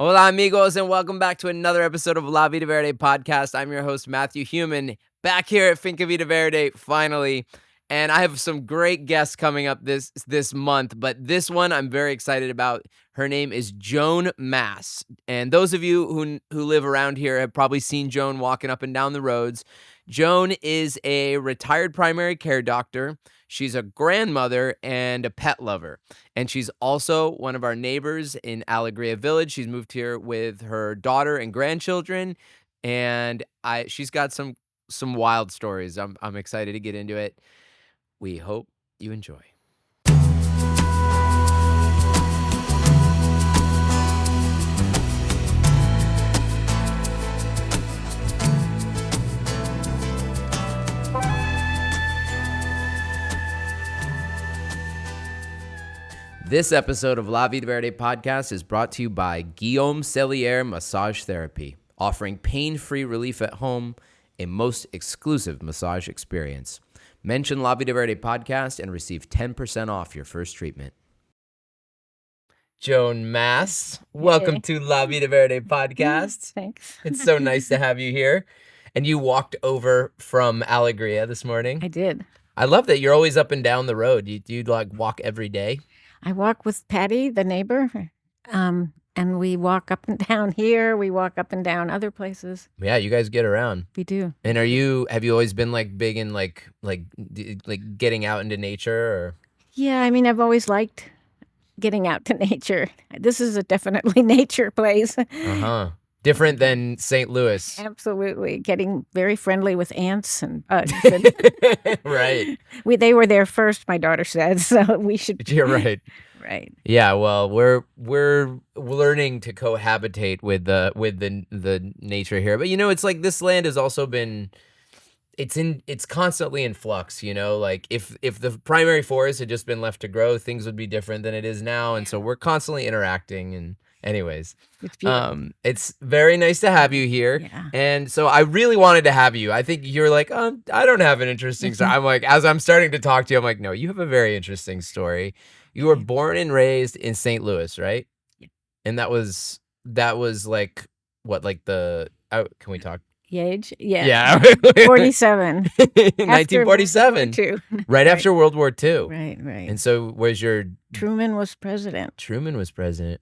Hola, amigos, and welcome back to another episode of La Vida Verde podcast. I'm your host, Matthew Human, back here at Vida Verde, finally. And I have some great guests coming up this month, but this one I'm very excited about. Her name is Joan Mass. And those of you who live around here have probably seen Joan walking up and down the roads. Joan is a retired primary care doctor. She's a grandmother and a pet lover. And she's also one of our neighbors in Alegria Village. She's moved here with her daughter and grandchildren. And she's got some wild stories. I'm excited to get into it. We hope you enjoy. This episode of La Vida Verde podcast is brought to you by Guillaume Massage Therapy, offering pain-free relief at home, a most exclusive massage experience. Mention La Vida Verde podcast and receive 10% off your first treatment. Joan Mass, welcome to La Vida Verde podcast. Thanks. It's so nice to have you here. And you walked over from Alegria this morning. I did. I love that you're always up and down the road. Do you like walk every day? I walk with Patty, the neighbor, and we walk up and down here. We walk up and down other places. Yeah, you guys get around. We do. And have you always been like big in like getting out into nature or? Yeah, I mean, I've always liked getting out to nature. This is a definitely nature place. Uh-huh. Different than St. Louis. Absolutely. Getting very friendly with ants and bugs. Right. They were there first, my daughter said, so we should. You're right. Right. Yeah, well, we're learning to cohabitate with the nature here. But it's like this land has also been it's constantly in flux, like if the primary forest had just been left to grow, things would be different than it is now. And so we're constantly interacting. And anyways, it's beautiful. It's very nice to have you here. Yeah. And so I really wanted to have you. I think you're like, I don't have an interesting story. I'm like, as I'm starting to talk to you, I'm like, no, you have a very interesting story. You were born and raised in St. Louis, right? Yeah. And that was like what, like can we talk? The age? Yeah. Yeah. 47. 1947. Right after World War II. Right. And so Truman was president.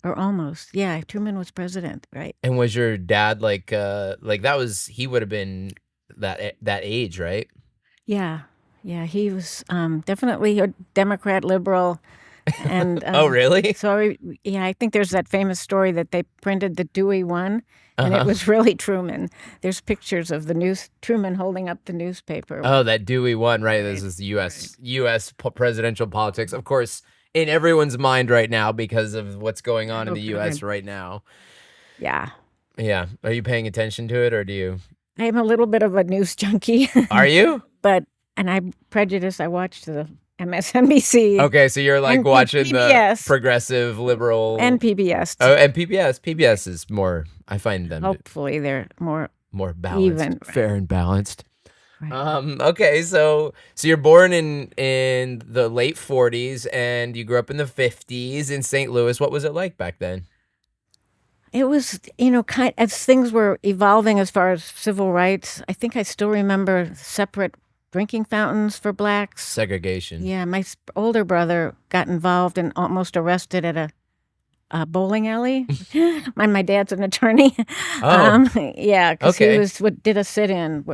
Or almost. Yeah, Truman was president, right. And was your dad like he would have been that age, right? Yeah, he was definitely a Democrat liberal. And oh, really? So I think there's that famous story that they printed the Dewey one, and it was really Truman. There's pictures of Truman holding up the newspaper. Oh, that Dewey one, right? This is U.S. presidential politics, of course, in everyone's mind right now because of what's going on in the U.S. right now. Yeah. Yeah. Are you paying attention to it, or do you? I'm a little bit of a news junkie. Are you? And I'm prejudiced. I watched the MSNBC. Okay, so you're like watching PBS. The progressive liberal and PBS. Oh, and PBS. PBS is more. I find them hopefully they're more balanced, even, fair and balanced. Right. Okay, so you're born in the late 40s and you grew up in the 50s in St. Louis. What was it like back then? It was, kind as things were evolving as far as civil rights. I think I still remember separate drinking fountains for blacks. Segregation. Yeah, my older brother got involved and almost arrested at a bowling alley. My dad's an attorney. Oh. Yeah, because he did a sit-in.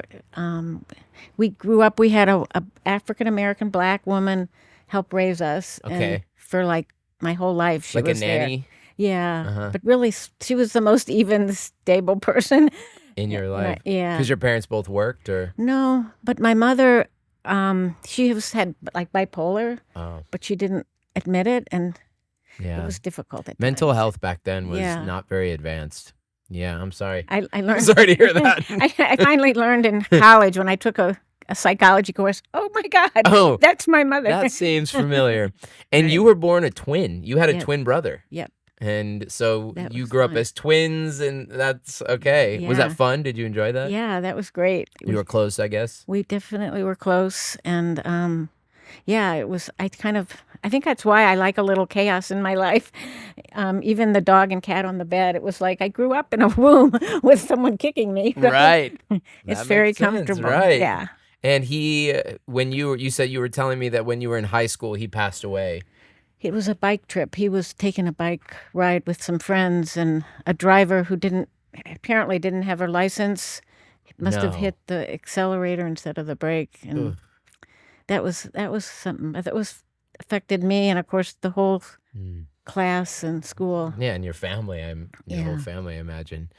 We grew up. We had a African-American black woman help raise us. Okay. And for like my whole life, she was like a nanny. There. Yeah, but really, she was the most even, stable person in your life. Yeah, because your parents both worked, or no? But my mother, she had like bipolar, but she didn't admit it, and it was difficult. Mental health back then was not very advanced. Yeah, I'm sorry. I learned. I'm sorry to hear that. I finally learned in college when I took a psychology course. Oh my God! That's my mother. That seems familiar. And you were born a twin. You had a twin brother. Yep. And so you grew up as twins, and that's okay. Yeah. Was that fun? Did you enjoy that? Yeah, that was great. You were close, I guess? We definitely were close. And Yeah, it was. I think that's why I like a little chaos in my life. Even the dog and cat on the bed, it was like I grew up in a room with someone kicking me. Right. It's That very makes sense, comfortable. right. Yeah. And he, when you said you were telling me that when you were in high school, he passed away. It was a bike trip. He was taking a bike ride with some friends, and a driver who apparently didn't have her license must have No. hit the accelerator instead of the brake, and Ugh. that was something that was affected me, and of course the whole Mm. class and school. Yeah, and your family, your whole Yeah. family, I imagine.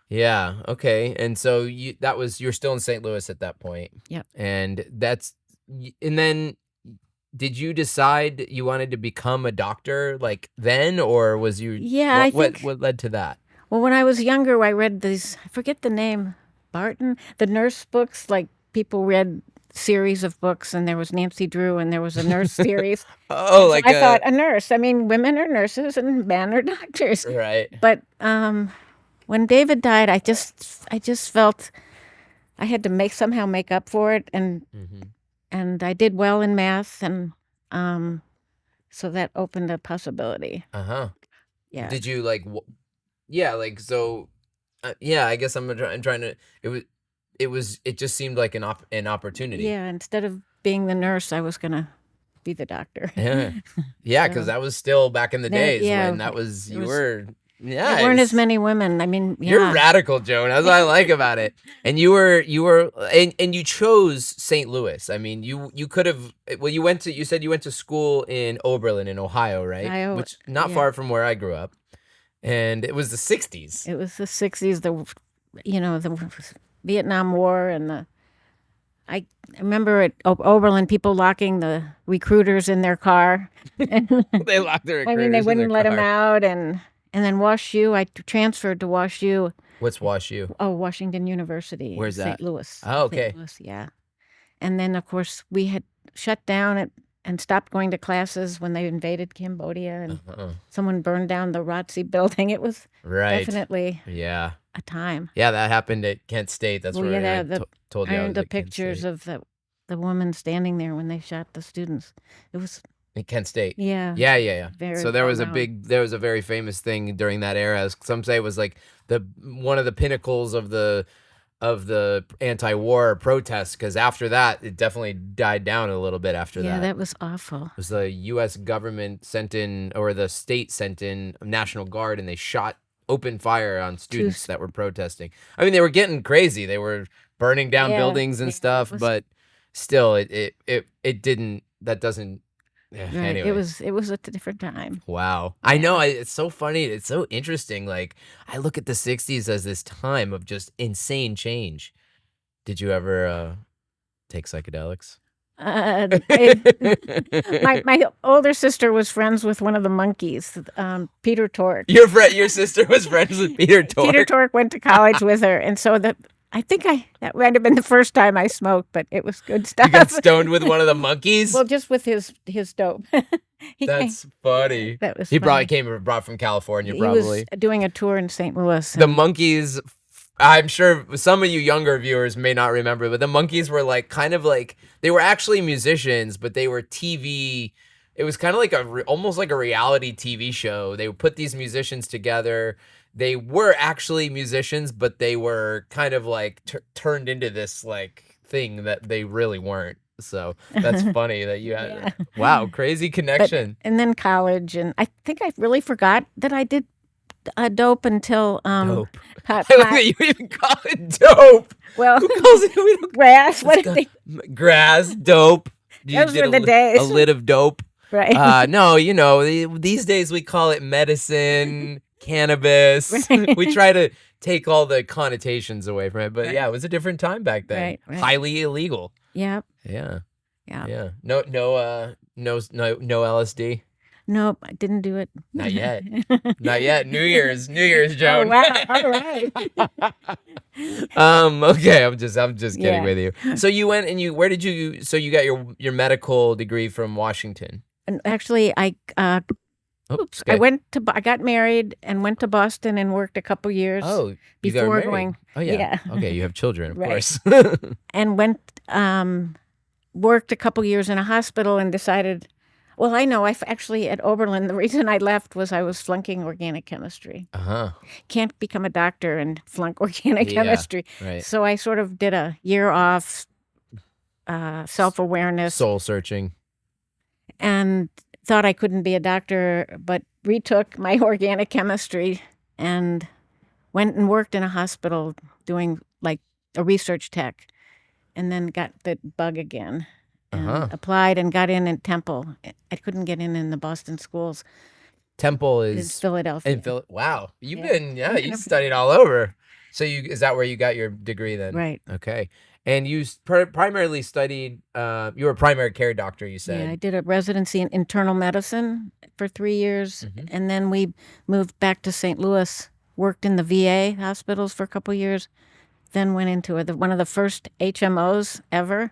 Yeah, okay. And so you're still in St. Louis at that point. Yep. And and then did you decide you wanted to become a doctor like then, or was you Yeah, I think. what led to that? Well, when I was younger, I read these. I forget the name. Barton, the nurse books. Like people read series of books, and there was Nancy Drew, and there was a nurse series. Oh, So like I thought a nurse. I mean, women are nurses and men are doctors. right. But when David died, I just felt I had to somehow make up for it, and I did well in math, and so that opened a possibility. Uh-huh. Yeah. Did you yeah, like so yeah, I guess I'm trying to it just seemed like an opportunity. Yeah. Instead of being the nurse, I was gonna be the doctor. Yeah. Yeah, because So that was still back in the days yeah, when that was it you was- were there weren't as many women. I mean, You're yeah. radical, Joan. That's what I like about it. And you were and you chose St. Louis. I mean, you could have you said you went to school in Oberlin in Ohio, right? Iowa, Which not yeah. far from where I grew up. And it was the 60s. It was the 60s, the Vietnam War, and I remember at Oberlin people locking the recruiters in their car. They locked their recruiters I mean, they in wouldn't their let them car. out, and then Wash U. I transferred to Wash U. What's Wash U? Oh, Washington University. Where's in that? St. Louis. Oh, okay. St. Louis, yeah. And then, of course, we had shut down and stopped going to classes when they invaded Cambodia, and someone burned down the ROTC building. It was Right. definitely Yeah. a time. Yeah, that happened at Kent State. That's Well, where yeah, I told you I I was had the at Kent pictures State. of the woman standing there when they shot the students. It was, At Kent State. yeah. Yeah. Very So there was well-known. there was a very famous thing during that era. Some say it was like one of the pinnacles of the anti-war protests, because after that it definitely died down a little bit after Yeah, that. that was awful. It was the U.S. government the state sent in National Guard, and they opened fire on students that were protesting. I mean, they were getting crazy. They were burning down Yeah, buildings and yeah, stuff, but still, it didn't. That doesn't. Right. Anyway. It was a different time. Wow. I know. It's so funny. It's so interesting. Like, I look at the 60s as this time of just insane change. Did you ever take psychedelics? My older sister was friends with one of the monkeys, Peter Tork. Your sister was friends with Peter Tork? Peter Tork went to college with her, and so I think that might have been the first time I smoked, but it was good stuff. You got stoned with one of the monkeys? Well, just with his dope. That's funny. That was He funny. brought from California, He probably. was doing a tour in St. Louis. The monkeys, I'm sure some of you younger viewers may not remember, but the monkeys were they were actually musicians, but they were TV. It was kind of like almost like a reality TV show. They would put these musicians together. They were actually musicians, but they were kind of like turned into this like thing that they really weren't. So that's funny that you had. Yeah. Wow, crazy connection. And then college, and I think I really forgot that I did dope until Dope. pot- I like that you even call it dope. well, Who calls it? We don't grass. What did they? grass, dope. You Those did were the days. a lid of dope. Right. No, these days we call it medicine, cannabis. Right. We try to take all the connotations away from it. But yeah, it was a different time back then. Right. Highly illegal. Yep. Yeah. Yeah. Yeah. No LSD. Nope, I didn't do it. Not yet. Not yet. New Year's, Joan. Oh, wow. All right. Okay, I'm just kidding Yeah. with you. So you went and where did you so you got your medical degree from Washington? And actually, I Oops. I got married and went to Boston and worked a couple years. Oh, you got before married. going. Oh yeah. Yeah. Okay, you have children, of Right. course. And went worked a couple years in a hospital and decided, well, I know, actually at Oberlin, the reason I left was I was flunking organic chemistry. Can't become a doctor and flunk organic chemistry. Right. So I sort of did a year off, self-awareness. Soul searching. And thought I couldn't be a doctor, but retook my organic chemistry and went and worked in a hospital doing like a research tech, and then got the bug again and applied and got in Temple. I couldn't get in the Boston schools. Temple is It's Philadelphia. Wow, you've been you studied all over. So is that where you got your degree then? Right. Okay. And you primarily studied. You were a primary care doctor, you said. Yeah, I did a residency in internal medicine for 3 years, and then we moved back to St. Louis. Worked in the VA hospitals for a couple years. Then went into one of the first HMOs ever.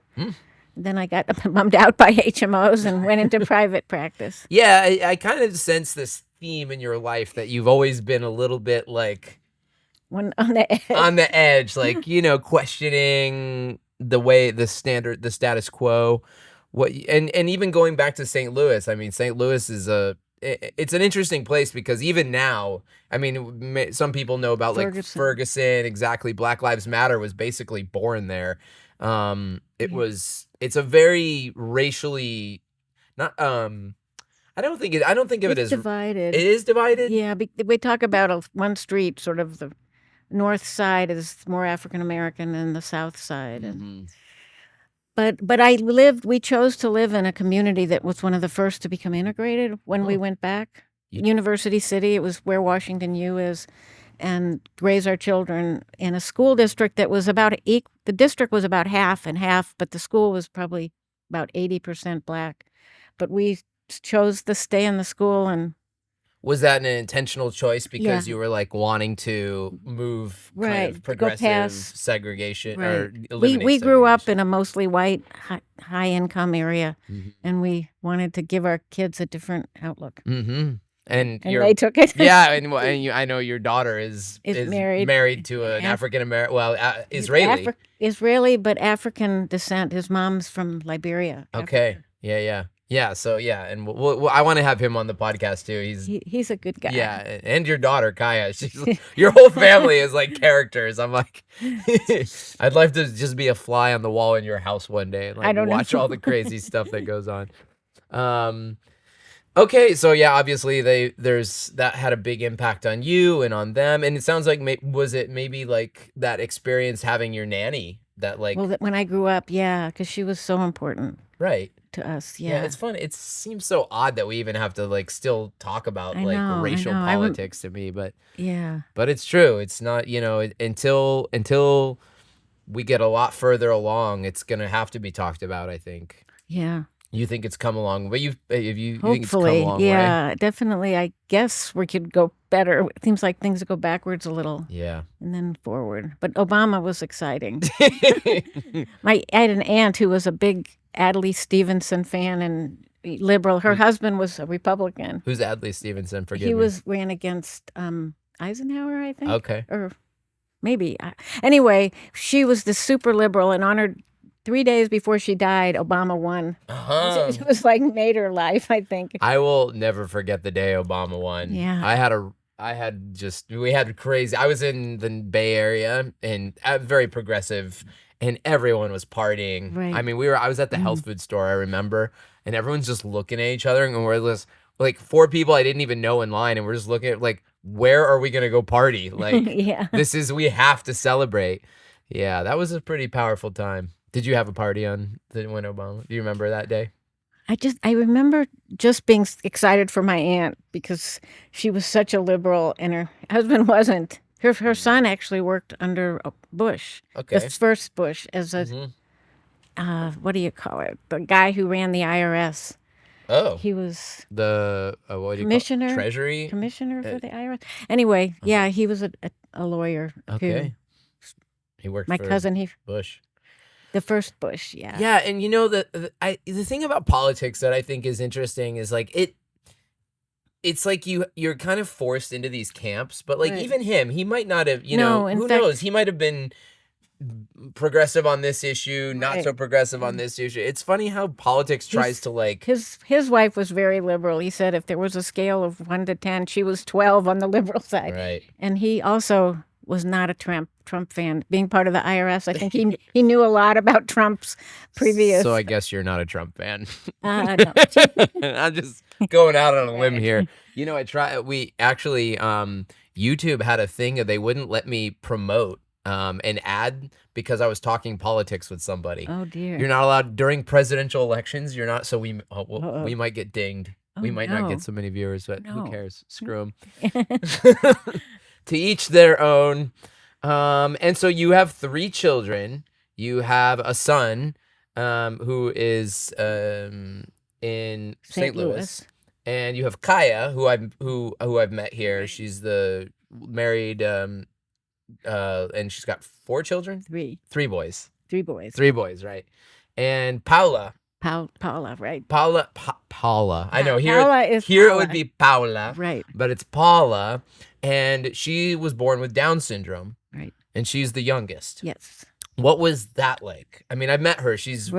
Then I got bummed out by HMOs and went into private practice. Yeah, I kind of sense this theme in your life that you've always been a little bit like on the edge. On the edge, like, questioning the status quo. And even going back to St. Louis, I mean, St. Louis is it's an interesting place because even now, I mean, some people know about Ferguson, exactly. Black Lives Matter was basically born there. It's a very racially not I don't think of it as divided. It is divided. Yeah, we talk about one street, sort of the north side is more African American than the south side, and but we chose to live in a community that was one of the first to become integrated when we went back. University City, it was where Washington U is, and raise our children in a school district that was about the district was about half and half, but the school was probably about 80% Black. But we chose to stay in the school. And was that an intentional choice because you were like wanting to move kind of progressive segregation or eliminate we grew up in a mostly white high income area, and we wanted to give our kids a different outlook. And they took it. Yeah, and I know your daughter is married to an African American, Israeli. Israeli, but African descent. His mom's from Liberia. Okay. Africa. Yeah. So and I want to have him on the podcast too. He's a good guy. Yeah, and your daughter Kaya. Your whole family is like characters. I'm like, I'd love to just be a fly on the wall in your house one day and like watch all the crazy stuff that goes on. Okay, so obviously that had a big impact on you and on them, and it sounds like was it maybe like that experience having your nanny that like when I grew up, because she was so important, right, to us. Yeah, it's fun. It seems so odd that we even have to like still talk about racial politics to me, but it's true. It's not until we get a lot further along, it's gonna have to be talked about. I think. Yeah. You think it's come along, but you think it's come a long way? Definitely. I guess we could go better. It seems like things go backwards a little, and then forward. But Obama was exciting. I had an aunt who was a big Adlai Stevenson fan and liberal. Her husband was a Republican. Who's Adlai Stevenson? Forgive me. He ran against Eisenhower, I think. Okay. Or maybe. Anyway, she was the super liberal and honored. 3 days before she died, Obama won. It was like made her life, I think. I will never forget the day Obama won. Yeah. We had crazy. I was in the Bay Area and very progressive, and everyone was partying. Right. I mean, I was at the health food store, I remember, and everyone's just looking at each other, and we're just like 4 people I didn't even know in line, and we're just looking at like, where are we gonna go party? Like, we have to celebrate. Yeah, that was a pretty powerful time. Did you have a party on when Obama? Do you remember that day? I remember just being excited for my aunt because she was such a liberal and her husband wasn't. Her son actually worked under Bush, the first Bush, as a what do you call it? The guy who ran the IRS. Oh, he was the what do you commissioner, call it? Treasury commissioner for the IRS. Anyway, he was a lawyer. Okay, he worked. My for cousin, Bush. The first Bush, yeah. Yeah, and the thing about politics that I think is interesting is like it's like you're kind of forced into these camps, but like even him, he might not have, who knows? He might have been progressive on this issue, not so Right. progressive on this issue. It's funny how politics tries to like. His wife was very liberal. He said if there was a scale of 1 to 10, she was 12 on the liberal side. Right. And he also was not a Trump fan. Being part of the IRS, I think he knew a lot about Trump's previous. So I guess you're not a Trump fan. No. I'm just going out on a limb here. You know, we actually, YouTube had a thing that they wouldn't let me promote an ad because I was talking politics with somebody. Oh dear. You're not allowed during presidential elections. You're not. So we might get dinged. We might not get so many viewers, but who cares? Screw them. To each their own. And so you have 3 children. You have a son who is in St. Louis. And you have Kaya, who I've met here. She's the married and she's got 4 children? 3. 3 boys. 3 boys. 3 boys, right. And Paula. Paula, right. Paula. I know. Here Paula. It would be Paula. Right. But it's Paula. And she was born with Down syndrome. Right. And she's the youngest. Yes. What was that like? I mean, I've met her. She's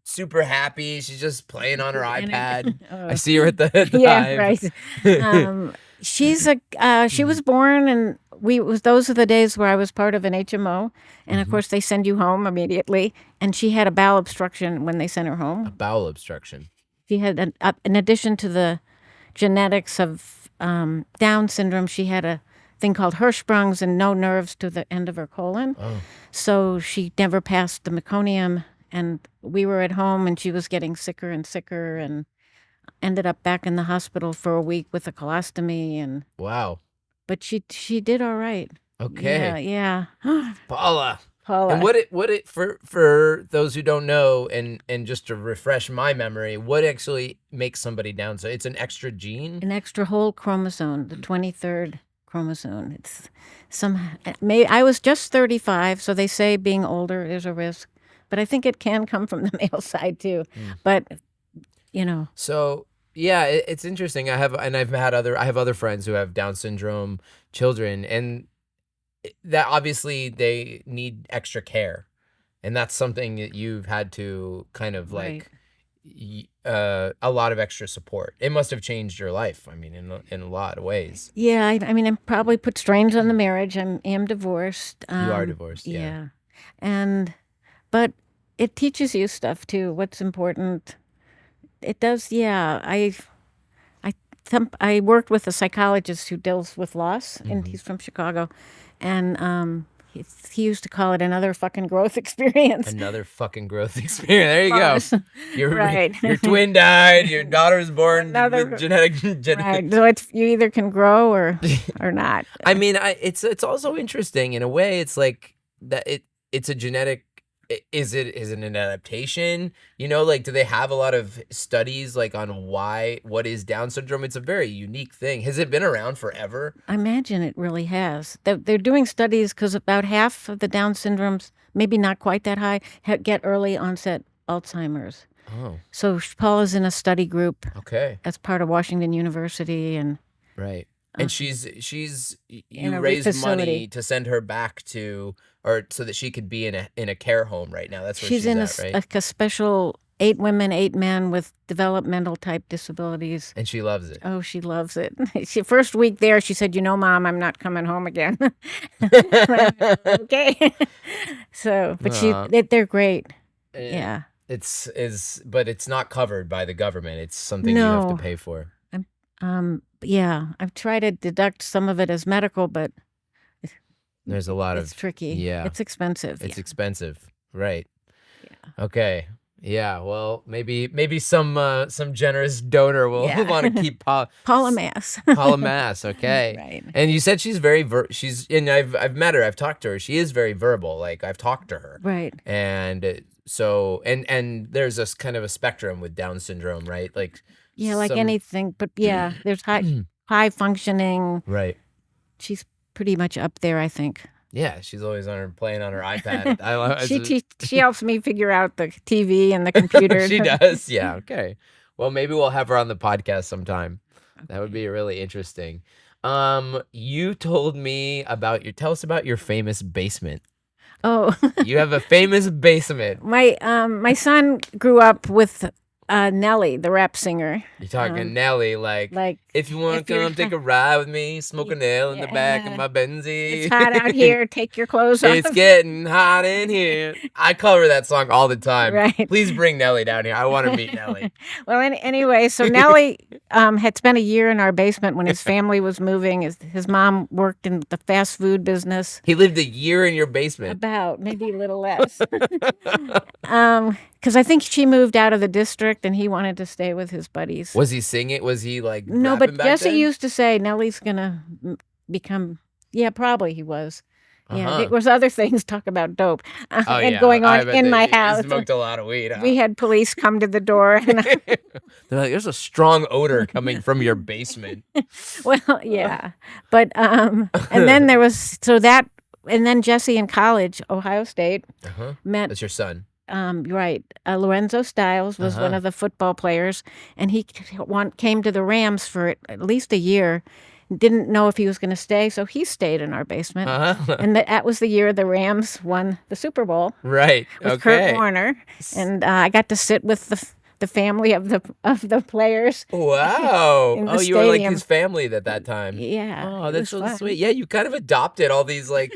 super happy. She's just playing on her iPad. I see her at the dive. Yeah, right. She was born, and those are the days where I was part of an HMO, and of course they send you home immediately. And she had a bowel obstruction when they sent her home. A bowel obstruction. She had, in addition to the genetics of Down syndrome, she had a thing called Hirschsprung's and no nerves to the end of her colon. Oh. So she never passed the meconium, and we were at home, and she was getting sicker and sicker, and ended up back in the hospital for a week with a colostomy. And wow. But she did all right. Okay. Yeah. Paula. And what it for those who don't know, and just to refresh my memory, what actually makes somebody Down? So it's an extra gene? An extra whole chromosome, the 23rd chromosome. It's I was just 35, so they say being older is a risk, but I think it can come from the male side too. But So yeah, it's interesting. I have other friends who have Down syndrome children, and that obviously they need extra care, and that's something that you've had to kind of like a lot of extra support. It must have changed your life. I mean, in a lot of ways. Yeah, I mean, it probably put strains on the marriage. I am divorced. You are divorced. Yeah, but it teaches you stuff too. What's important. It does. Yeah, I worked with a psychologist who deals with loss, and he's from Chicago, and he used to call it another fucking growth experience. Another fucking growth experience. There you go. Your twin died. Your daughter's born with genetic. Right. So you either can grow or not. I mean, it's also interesting in a way. It's like that. It's a genetic. Is it an adaptation? Like, do they have a lot of studies like on what is Down syndrome? It's a very unique thing. Has it been around forever? I imagine it really has. They're doing studies because about half of the Down syndromes, maybe not quite that high, get early onset Alzheimer's. Oh. So Paula's in a study group. Okay. As part of Washington University, and right. And you raised money to send her back to, or so that she could be in a care home right now. That's where she's in at, right? a special 8 women, 8 men with developmental type disabilities. And she loves it. Oh, she loves it. First week there, she said, Mom, I'm not coming home again. Okay. So, but they're great. Yeah. But it's not covered by the government. It's something you have to pay for. Yeah, I've tried to deduct some of it as medical, but there's a lot it's tricky. Yeah. It's expensive. It's expensive. Right. Yeah. Okay. Yeah. Well, maybe some generous donor will want to keep Paula Mass. Paula Mass. Okay. Right. And you said she's very and I've met her. I've talked to her. She is very verbal. Like, I've talked to her. Right. And so and there's this kind of a spectrum with Down syndrome, right? Like. Yeah, like anything, but there's high functioning. Right. She's pretty much up there, I think. Yeah, she's always playing on her iPad. I love. She helps me figure out the TV and the computer. She does. Yeah. Okay. Well, maybe we'll have her on the podcast sometime. Okay. That would be really interesting. You told me tell us about your famous basement. Oh, You have a famous basement. my son grew up with Nelly, the rap singer. You're talking Nelly, like if you want if to you're come take a ride with me, smoke a nail in the back of yeah, my it's Benzie. hot out here. Take your clothes off. It's getting hot in here. I cover that song all the time. Right. Please bring Nelly down here. I want to meet Nelly. Well, anyway, so Nelly had spent a year in our basement when his family was moving. His mom worked in the fast food business. He lived a year in your basement. About maybe a little less. Because I think she moved out of the district and he wanted to stay with his buddies. Was he singing? Was he like No, rapping but back Jesse then? used to say Nelly's gonna become. Yeah, probably he was. Yeah, Uh-huh. there was other things talk about dope Oh, and yeah. going I on bet in my they house. smoked a lot of weed. Huh? We had police come to the door. And They're like, there's a strong odor coming from your basement. well, yeah, but and then there was and then Jesse in college, Ohio State, met. That's your son. Right. Lorenzo Styles was one of the football players, and he came to the Rams for at least a year. Didn't know if he was going to stay, so he stayed in our basement. And that was the year the Rams won the Super Bowl. Right. With Kurt Warner, and I got to sit with the family of the players. Wow. In the you were like stadium. his family at that time. Yeah. Oh, that's so sweet. Yeah, you kind of adopted all these like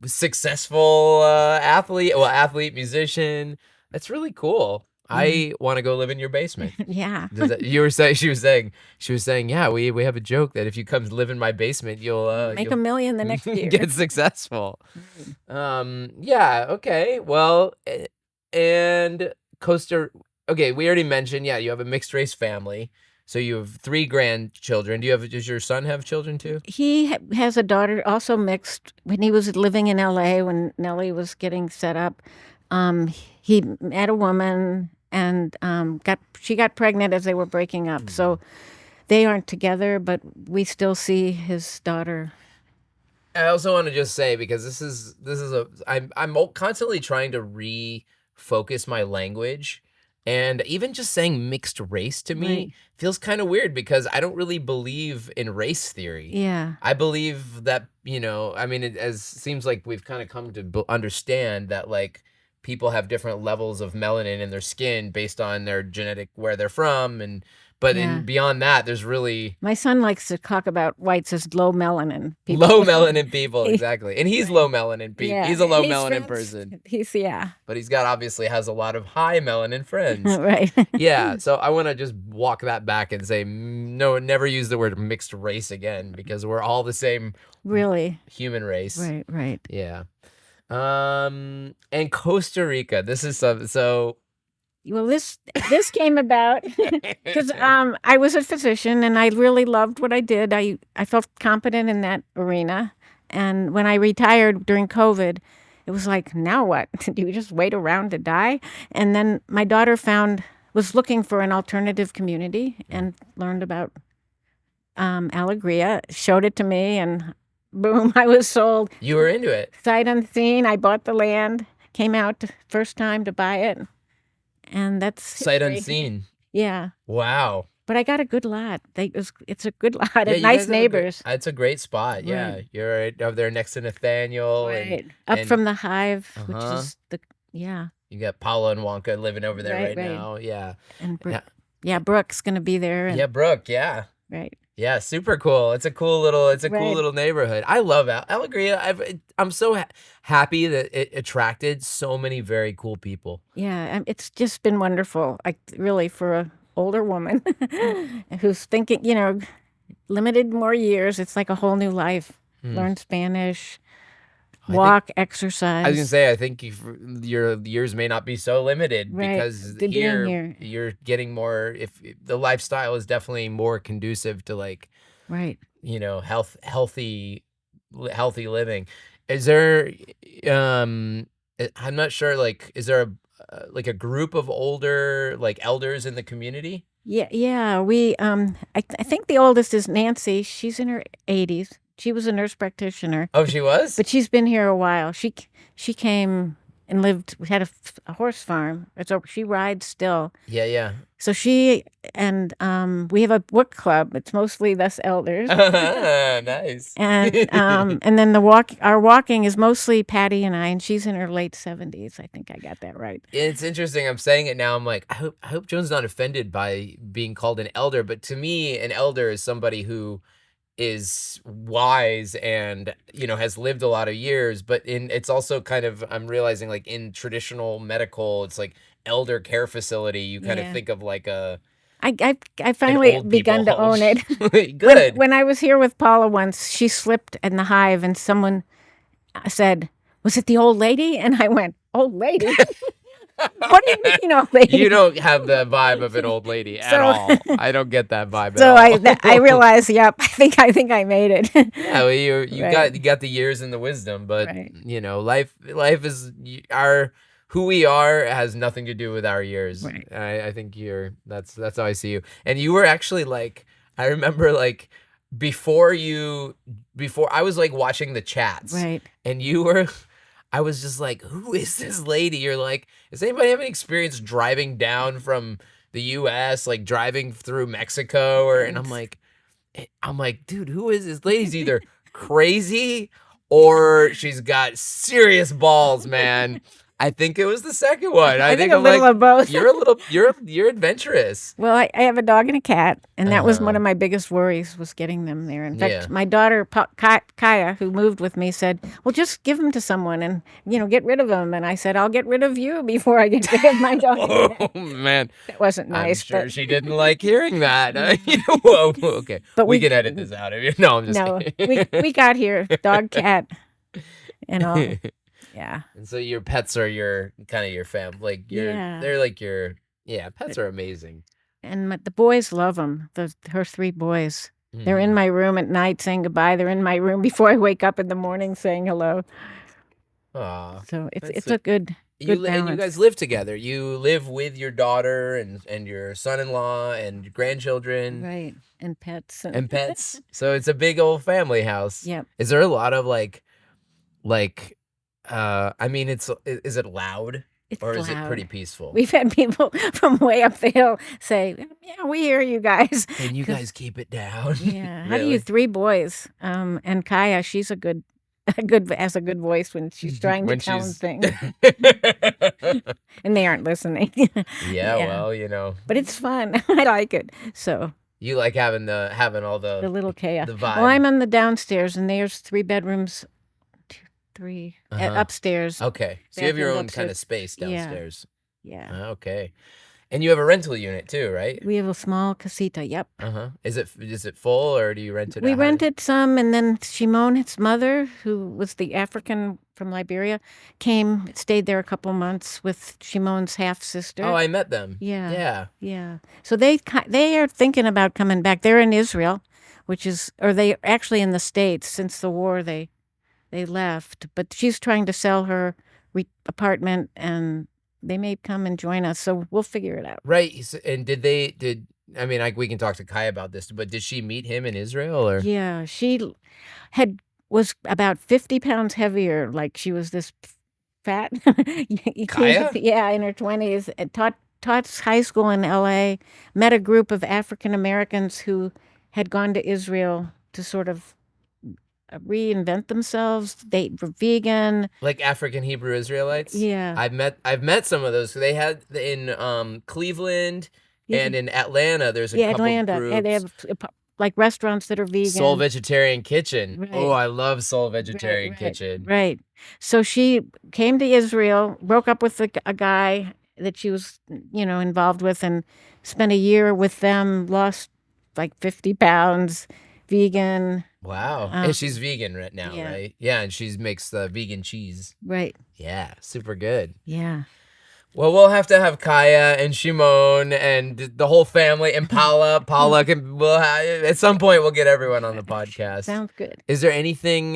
successful athlete, musician. That's really cool. I want to go live in your basement. Yeah. You were saying she was saying, yeah, we have a joke that if you come live in my basement, you'll make $1 million the next year. Get successful. Yeah, okay. Well, and okay, we already mentioned, yeah, you have a mixed race family. So you have 3 grandchildren. Does your son have children too? He has a daughter, also mixed. When he was living in LA, when Nelly was getting set up, he met a woman and she got pregnant as they were breaking up. So they aren't together, but we still see his daughter. I also want to just say, because I'm constantly trying to refocus my language. And even just saying mixed race to me feels kind of weird because I don't really believe in race theory. Yeah. I believe that, I mean, it seems like we've kind of come to understand that like people have different levels of melanin in their skin based on their genetic, where they're from. But beyond that, there's really... My son likes to talk about whites as low melanin people. Low melanin people, exactly. And he's low melanin people. Yeah. He's a low melanin person. Yeah. But he's obviously has a lot of high melanin friends. Right. Yeah, so I want to just walk that back and say, no, never use the word mixed race again, because we're all the same human race. Right. Yeah. And Costa Rica, this is so... Well, this came about because I was a physician and I really loved what I did. I felt competent in that arena. And when I retired during COVID, it was like, now what? Do you just wait around to die? And then my daughter was looking for an alternative community and learned about Alegria, showed it to me, and boom, I was sold. You were into it. Sight unseen. I bought the land, came out first time to buy it. And that's sight unseen. Yeah. Wow. But I got a good lot. It's a good lot. And nice neighbors. It's a great spot. Yeah. Right. You're right over there next to Nathaniel. Right. Up from the Hive, which is You got Paula and Wonka living over there right now. Yeah. And Brooke's gonna be there. Yeah, Brooke. Yeah. Right. Yeah, super cool. It's a cool little neighborhood. I love Alegria. I'm so happy that it attracted so many very cool people. Yeah, it's just been wonderful. Really, for an older woman who's thinking, limited more years. It's like a whole new life. Learn Spanish, walk, exercise. I was gonna say, I think your years may not be so limited because here you're getting more. If the lifestyle is definitely more conducive to healthy living. Is there? I'm not sure. Is there a group of older elders in the community? Yeah. We I think the oldest is Nancy. She's in her 80s. She was a nurse practitioner. Oh, she was? But she's been here a while. She came and we had a horse farm. So she rides still. Yeah. So she and we have a book club. It's mostly us elders. Nice. And then our walking is mostly Patty and I, and she's in her late 70s. I think I got that right. It's interesting. I'm saying it now. I'm like, I hope Joan's not offended by being called an elder. But to me, an elder is somebody who is wise and, has lived a lot of years. But it's also kind of, I'm realizing, like, in traditional medical, it's like elder care facility. You kind of think of like a I finally begun to own it. Good. When I was here with Paula once, she slipped in the hive and someone said, "Was it the old lady?" And I went, "Old lady? What do you mean, old lady?" You don't have the vibe of an old lady at all. I don't get that vibe at So all. I realized, yep, I think I made it. Yeah, well, you got the years and the wisdom, but life is who we are has nothing to do with our years. Right. I think that's how I see you. And you were actually like, I remember like before I was like watching the chats. Right. And I was just like, who is this lady? You're like, does anybody have any experience driving down from the US, like driving through Mexico? And I'm like, dude, who is this? Lady's either crazy or she's got serious balls, man. I think it was the second one. I think a little of both. You're adventurous. Well, I have a dog and a cat, and that was one of my biggest worries, was getting them there. In fact, my daughter Kaya, who moved with me, said, "Well, just give them to someone and get rid of them." And I said, "I'll get rid of you before I get rid of my dog." Oh man, that wasn't nice. I'm sure she didn't like hearing that. Whoa, okay, but we can edit this out of you. No, I'm just kidding. we got here, dog, cat, and all. Yeah. And so your pets are your family. Like they're like pets are amazing. And the boys love them. Her 3 boys. Mm-hmm. They're in my room at night saying goodbye. They're in my room before I wake up in the morning saying hello. Aw. So it's a good balance. And you guys live together. You live with your daughter and your son-in-law and your grandchildren. Right. And pets. And pets. So it's a big old family house. Yep. Is there a lot of like I mean, is it loud? Or is it pretty peaceful? We've had people from way up the hill say, "Yeah, we hear you guys." Can you guys keep it down? Yeah. How do you 3 boys? And Kaya, she's has a good voice when she's trying to tell them things. And they aren't listening. Yeah, well, But it's fun. I like it. So you like having all the little chaos. The vibe. Well, I'm on the downstairs, and there's 3 bedrooms. 3 upstairs. Okay, so you have your own kind of space downstairs. Yeah. Okay, and you have a rental unit too, right? We have a small casita. Yep. Is it full, or do you rent it? We rented some, and then Shimon, his mother, who was the African from Liberia, stayed there a couple months with Shimon's half sister. Oh, I met them. Yeah. So they are thinking about coming back. They're in Israel, they're actually in the States since the war. They left, but she's trying to sell her apartment, and they may come and join us. So we'll figure it out. Right. And we can talk to Kai about this, but did she meet him in Israel, or? Yeah, she was about 50 pounds heavier. Like, she was this fat. Kaya? Yeah, in her 20s. Taught high school in L.A. Met a group of African Americans who had gone to Israel to sort of reinvent themselves. They were vegan, like African Hebrew Israelites. Yeah, I've met some of those. They had in Cleveland and in Atlanta. There's a couple groups. And they have like restaurants that are vegan. Soul Vegetarian Kitchen. Right. Oh, I love Soul Vegetarian Kitchen. Right. So she came to Israel, broke up with a guy that she was, involved with, and spent a year with them. Lost like 50 pounds. Vegan. Wow. And she's vegan right now, right? Yeah, and she makes the vegan cheese. Right. Yeah, super good. Yeah. Well, we'll have to have Kaya and Shimon and the whole family and Paula. At some point we'll get everyone on the podcast. Sounds good. Is there anything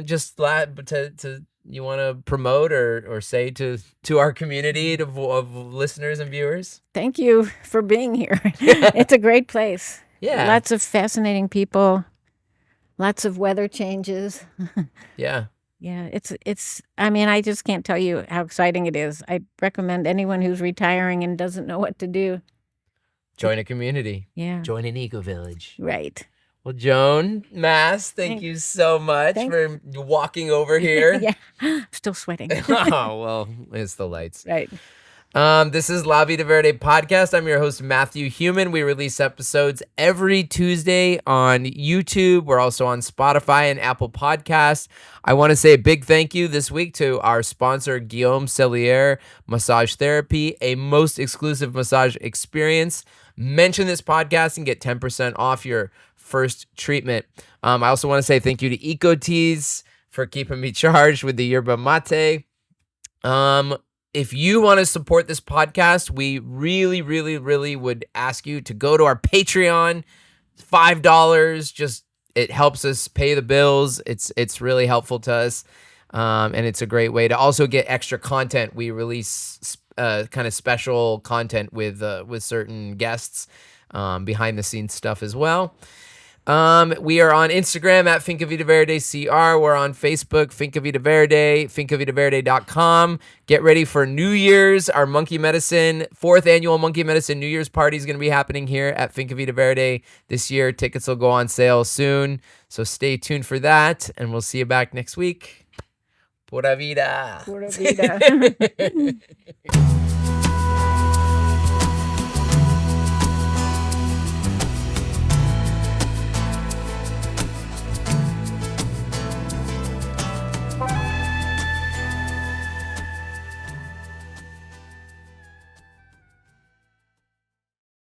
just to you want to promote or say to our community of listeners and viewers? Thank you for being here. It's a great place. Yeah. Lots of fascinating people. Lots of weather changes. Yeah. Yeah, I mean, I just can't tell you how exciting it is. I recommend anyone who's retiring and doesn't know what to do. Join a community. Yeah. Join an eco village. Right. Well, Joan Mass, thank you so much for walking over here. Yeah. Still sweating. Oh, well, it's the lights. Right. This is La Vida Verde podcast. I'm your host, Matthew Human. We release episodes every Tuesday on YouTube. We're also on Spotify and Apple Podcasts. I want to say a big thank you this week to our sponsor, Guillaume Massage Therapy, a most exclusive massage experience. Mention this podcast and get 10% off your first treatment. I also want to say thank you to Eco Teas for keeping me charged with the yerba mate. If you want to support this podcast, we really, really, really would ask you to go to our Patreon. $5, just it helps us pay the bills. It's really helpful to us, and it's a great way to also get extra content. We release kind of special content with certain guests, behind the scenes stuff as well. We are on Instagram at Finca Vida Verde CR. We're on Facebook, Finca Vida Verde, fincavitaverde.com. Get ready for New Year's. Our Monkey Medicine, 4th annual Monkey Medicine New Year's party is going to be happening here at Finca Vida Verde this year. Tickets will go on sale soon, so stay tuned for that, and we'll see you back next week. Pura vida. Pura vida.